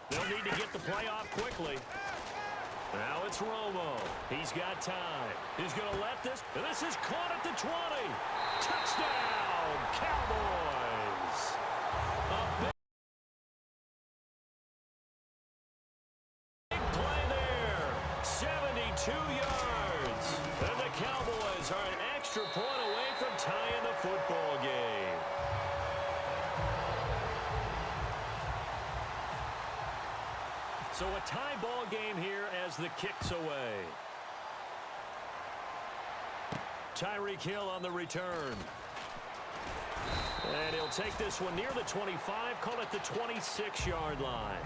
They'll need to get the play off quickly. Now it's Romo. He's got time. He's going to let this. And this is caught at the 20. Touchdown, Cowboys. A big play there. 72 yards. And the Cowboys are an extra point away from tying the football game. So a tie ball game here as the kick's away. Tyreek Hill on the return. And he'll take this one near the 25, call it the 26-yard line.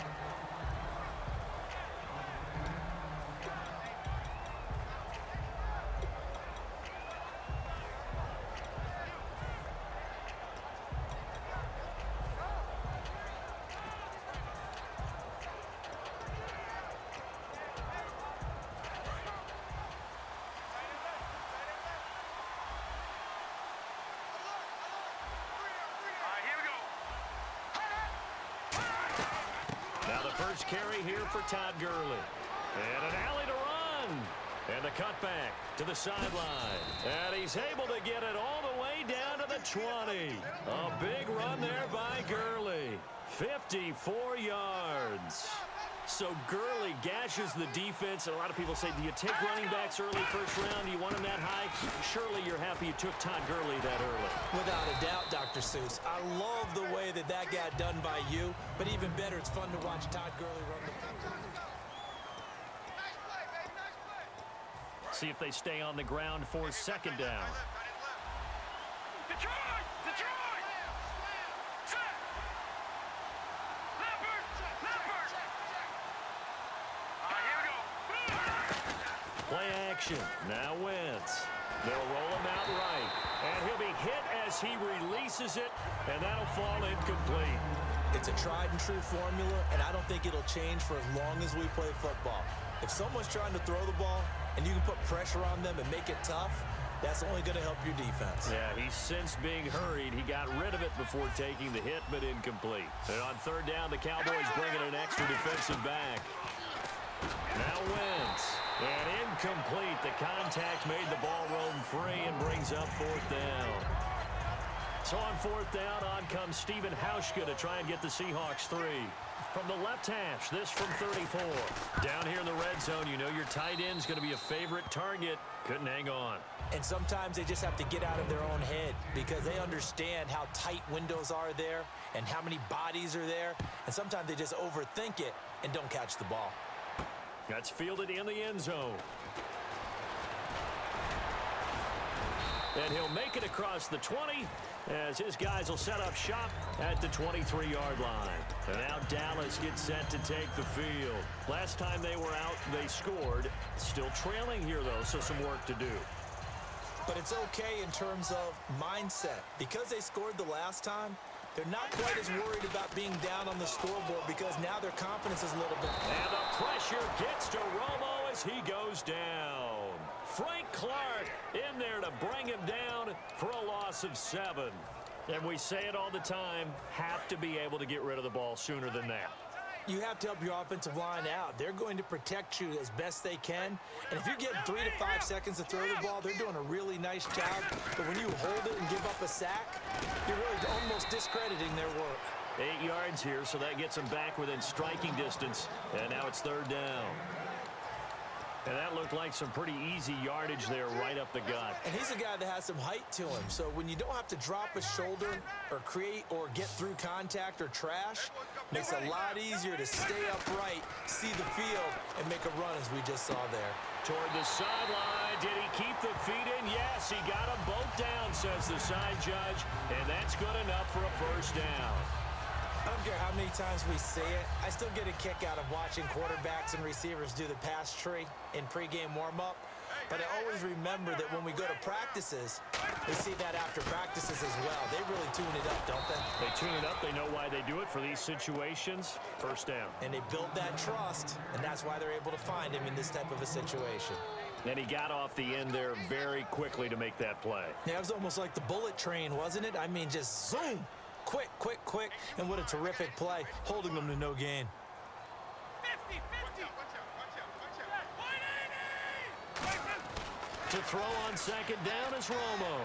First carry here for Todd Gurley. And an alley to run. And the cutback to the sideline. And he's able to get it all the way down to the 20. A big run there by Gurley. 54 yards. So Gurley gashes the defense. And a lot of people say, do you take running backs early first round? Do you want them that high? Surely you're happy you took Todd Gurley that early. Without a doubt, Dr. Seuss. I love the way that got done by you. But even better, it's fun to watch Todd Gurley run the football. See if they stay on the ground for second down. Detroit! Detroit! Set! Leopard! Leopard! Here we go. Play action. Now Wentz. They'll roll him out right. And he'll be hit as he releases it. And that'll fall incomplete. It's a tried and true formula, and I don't think it'll change for as long as we play football. If someone's trying to throw the ball and you can put pressure on them and make it tough, that's only going to help your defense. Yeah, he's since being hurried. He got rid of it before taking the hit, but incomplete. And on third down, the Cowboys bringing an extra defensive back. Now Wentz. And incomplete. The contact made the ball roam free and brings up fourth down. So on fourth down, on comes Stephen Hauschka to try and get the Seahawks 3. From the left hash, this from 34. Down here in the red zone, you know your tight end's going to be a favorite target. Couldn't hang on. And sometimes they just have to get out of their own head because they understand how tight windows are there and how many bodies are there. And sometimes they just overthink it and don't catch the ball. That's fielded in the end zone. And he'll make it across the 20 as his guys will set up shop at the 23-yard line. And now Dallas gets set to take the field. Last time they were out, they scored. Still trailing here, though, so some work to do. But it's okay in terms of mindset. Because they scored the last time, they're not quite as worried about being down on the scoreboard because now their confidence is a little bit. And the pressure gets to Romo as he goes down. Frank Clark in there to bring him down for a loss of 7. And we say it all the time, have to be able to get rid of the ball sooner than that. You have to help your offensive line out. They're going to protect you as best they can. And if you get 3 to 5 seconds to throw the ball, they're doing a really nice job. But when you hold it and give up a sack, you're really almost discrediting their work. 8 yards here, so that gets them back within striking distance. And now it's third down. And that looked like some pretty easy yardage there right up the gut. And he's a guy that has some height to him. So when you don't have to drop a shoulder or create or get through contact or trash, makes it a lot easier to stay upright, see the field, and make a run as we just saw there. Toward the sideline. Did he keep the feet in? Yes, he got them both down, says the side judge. And that's good enough for a first down. I don't care how many times we say it. I still get a kick out of watching quarterbacks and receivers do the pass tree in pregame warm-up. But I always remember that when we go to practices, we see that after practices as well. They really tune it up, don't they? They tune it up. They know why they do it for these situations. First down. And they build that trust, and that's why they're able to find him in this type of a situation. And he got off the end there very quickly to make that play. Yeah, it was almost like the bullet train, wasn't it? I mean, just zoom. Quick, quick, quick, and what a terrific play, holding them to no gain. To throw on second down is Romo.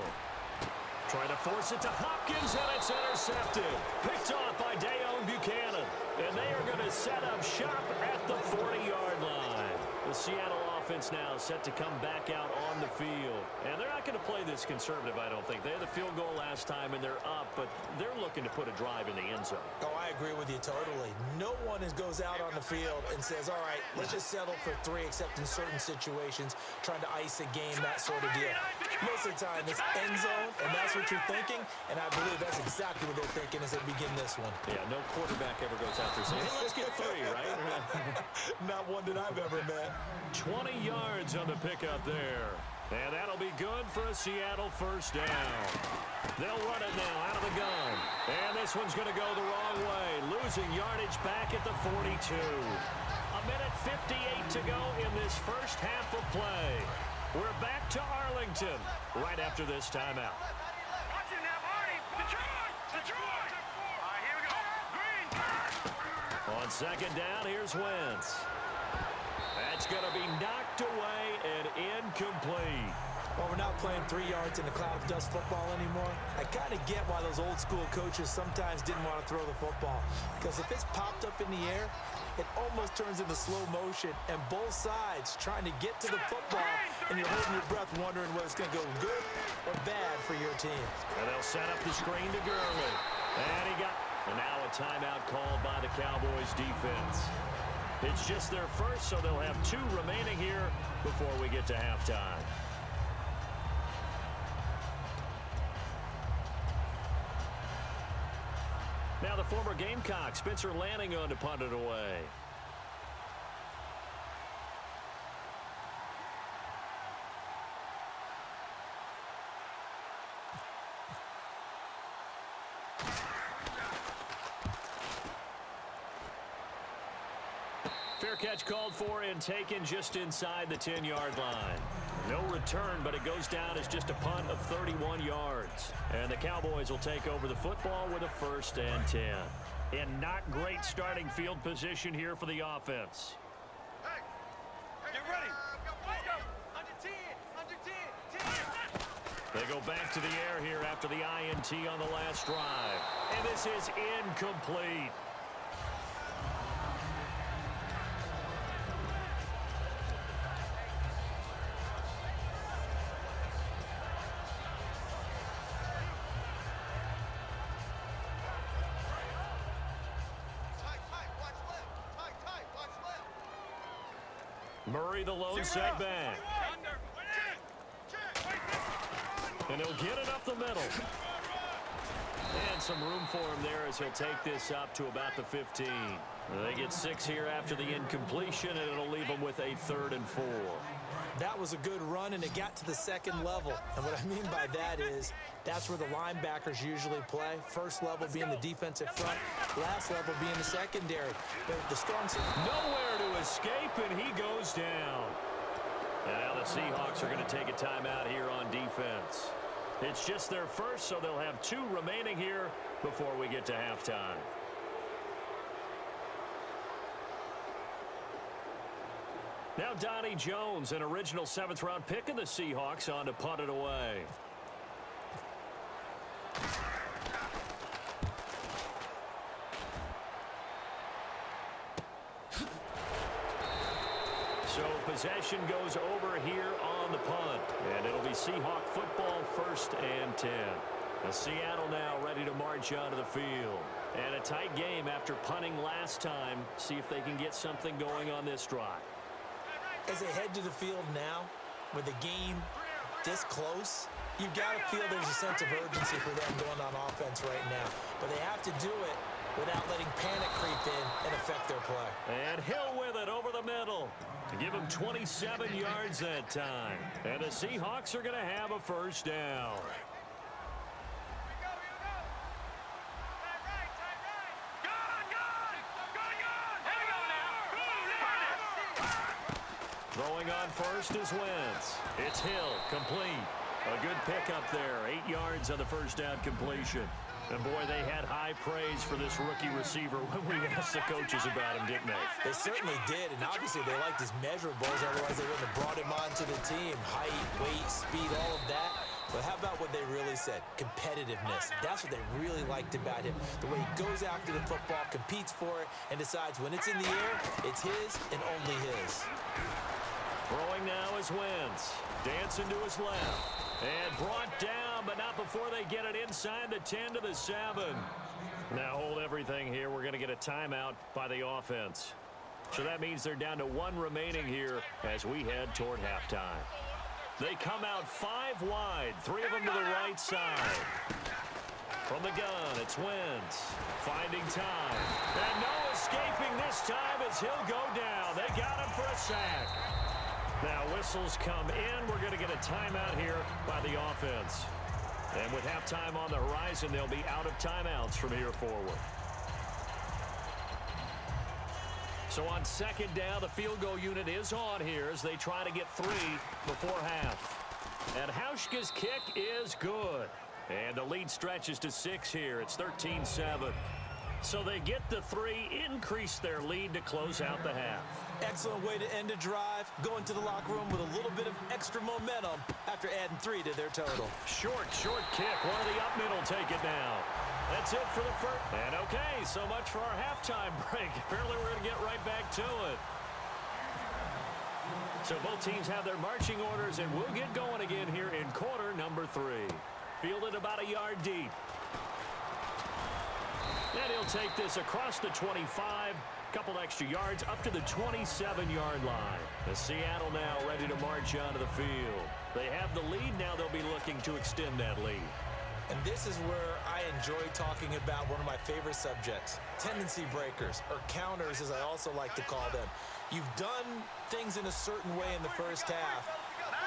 Trying to force it to Hopkins, and it's intercepted. Picked off by Dayon Buchanan. And they are going to set up shop at the 40-yard line. The Seattle offense now set to come back out on the field. And they're not going to play this conservative, I don't think. They had the field goal last time, and they're up, but they're looking to put a drive in the end zone. Oh, I agree with you totally. No one goes out on the field and says, all right, let's just settle for 3, except in certain situations, trying to ice a game, that sort of deal. Most of the time, it's end zone, and that's what you're thinking, and I believe that's exactly what they're thinking as they begin this one. Yeah, no quarterback ever goes out there saying, hey, let's get 3, right? Not one that I've ever met. 20 yards on the pickup there. And that'll be good for a Seattle first down. They'll run it now out of the gun. And this one's going to go the wrong way. Losing yardage back at the 42. A minute 58 to go in this first half of play. We're back to Arlington right after this timeout. Watch it now, Marty. Detroit. All right, here we go. Green. On second down, here's Wentz. That's going to be knocked away and incomplete. Well, we're not playing 3 yards in the cloud of dust football anymore. I kind of get why those old school coaches sometimes didn't want to throw the football. Because if it's popped up in the air, it almost turns into slow motion. And both sides trying to get to the football, and you're holding your breath wondering whether it's going to go good or bad for your team. And they'll set up the screen to Gurley. And now a timeout called by the Cowboys defense. It's just their first, so they'll have 2 remaining here before we get to halftime. Now the former Gamecock, Spencer Lanning, on to punt it away. Fair catch called for and taken just inside the 10-yard line. No return, but it goes down as just a punt of 31 yards. And the Cowboys will take over the football with a 1st and 10. In not great starting field position here for the offense. Hey, get ready. Let's go. Under 10. Under 10. 10. They go back to the air here after the INT on the last drive. And this is incomplete. Murray, the lone setback. And he'll get it up the middle. And some room for him there as he'll take this up to about the 15. They get 6 here after the incompletion, and it'll leave them with a 3rd and 4. That was a good run, and it got to the second level. And what I mean by that is that's where the linebackers usually play. First level being the defensive front, last level being the secondary. The strong side. Nowhere to escape, and he goes down. And now the Seahawks are going to take a timeout here on defense. It's just their first, so they'll have 2 remaining here before we get to halftime. Now Donnie Jones, an original 7th-round pick of the Seahawks, on to punt it away. So possession goes over here on the punt. And it'll be Seahawk football, 1st and 10. The Seattle now ready to march onto the field. And a tight game after punting last time. See if they can get something going on this drive. As they head to the field now, with the game this close, you've got to feel there's a sense of urgency for them going on offense right now. But they have to do it without letting panic creep in and affect their play. And Hill with it over the middle to give him 27 yards that time. And the Seahawks are going to have a 1st down. Throwing on first is Wentz. It's Hill, complete. A good pickup there, 8 yards on the 1st down completion. And, boy, they had high praise for this rookie receiver when we asked the coaches about him, didn't they? They certainly did, and obviously they liked his measurables. Otherwise, they wouldn't have brought him onto the team. Height, weight, speed, all of that. But how about what they really said? Competitiveness. That's what they really liked about him. The way he goes after the football, competes for it, and decides when it's in the air, it's his and only his. Throwing now is Wentz. Dancing to his left. And brought down, but not before they get it inside the 10 to the 7. Now hold everything here. We're going to get a timeout by the offense. So that means they're down to 1 remaining here as we head toward halftime. They come out 5 wide, 3 of them to the right side. From the gun, it's Wentz. Finding time. And no escaping this time as he'll go down. They got him for a sack. Now whistles come in. We're going to get a timeout here by the offense. And with halftime on the horizon, they'll be out of timeouts from here forward. So on second down, the field goal unit is on here as they try to get 3 before half. And Hauschka's kick is good. And the lead stretches to 6 here. It's 13-7. So they get the 3, increase their lead to close out the half. Excellent way to end a drive. Go into the locker room with a little bit of extra momentum after adding 3 to their total. Short kick. One of the up middle take it down. That's it for the first. And okay, so much for our halftime break. Apparently we're going to get right back to it. So both teams have their marching orders, and we'll get going again here in quarter number 3. Fielded about a yard deep. And he'll take this across the 25. Couple extra yards up to the 27-yard line. The Seattle now ready to march onto the field. They have the lead. Now they'll be looking to extend that lead. And this is where I enjoy talking about one of my favorite subjects, tendency breakers, or counters as I also like to call them. You've done things in a certain way in the first half,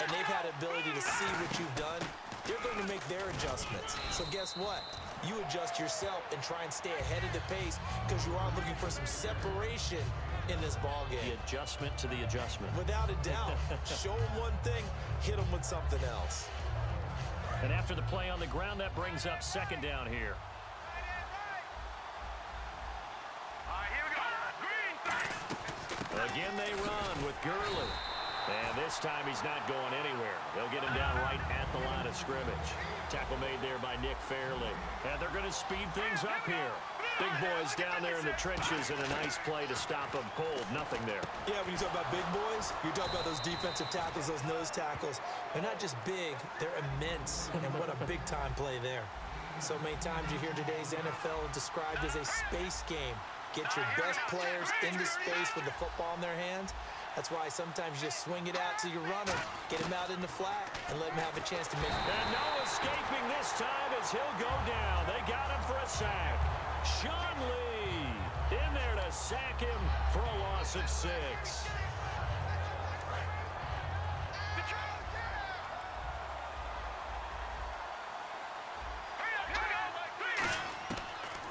and they've had the ability to see what you've done. They're going to make their adjustments. So guess what? You adjust yourself and try and stay ahead of the pace because you are looking for some separation in this ball game. The adjustment to the adjustment. Without a doubt. Show them one thing, hit them with something else. And after the play on the ground, that brings up second down here. Here we go. Green. Again they run with Gurley. And this time he's not going anywhere. They'll get him down right at the line of scrimmage. Tackle made there by Nick Fairley. And they're going to speed things up here. Big boys down there in the trenches, and a nice play to stop them cold. Nothing there. Yeah, when you talk about big boys, you're talking about those defensive tackles, those nose tackles. They're not just big, they're immense. And what a big-time play there. So many times you hear today's NFL described as a space game. Get your best players into space with the football in their hands. That's why sometimes you just swing it out to your runner, get him out in the flat, and let him have a chance to make it. And no escaping this time as he'll go down. They got him for a sack. Sean Lee in there to sack him for a loss of 6.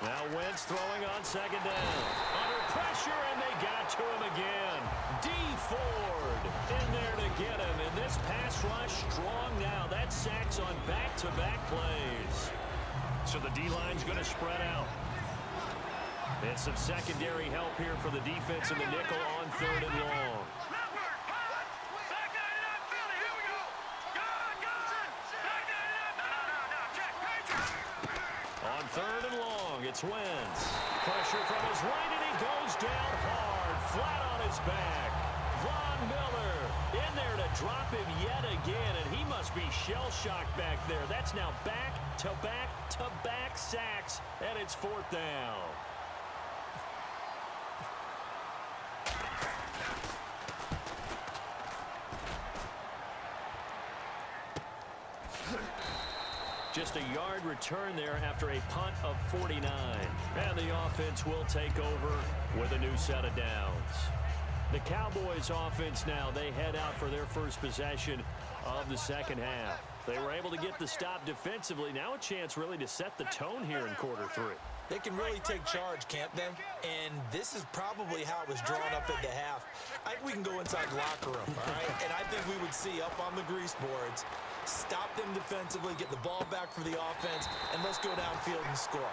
Now Wentz throwing on second down. Under pressure, and they got to him again. D. Ford in there to get him. And this pass rush strong now. That sacks on back-to-back plays. So the D-line's going to spread out. And some secondary help here for the defense in the nickel on third and long. On third and long, it's Wentz. Pressure from his right, and he goes down hard, flat on his back. Von Miller in there to drop him yet again, and he must be shell-shocked back there. That's now back-to-back-to-back sacks, and it's fourth down. Just a yard return there after a punt of 49. And the offense will take over with a new set of downs. The Cowboys offense now, they head out for their first possession of the second half. They were able to get the stop defensively. Now a chance really to set the tone here in quarter 3. They can really take charge, can't they? And this is probably how it was drawn up at the half. I think we can go inside the locker room, all right? And I think we would see up on the grease boards, stop them defensively, get the ball back for the offense, and let's go downfield and score.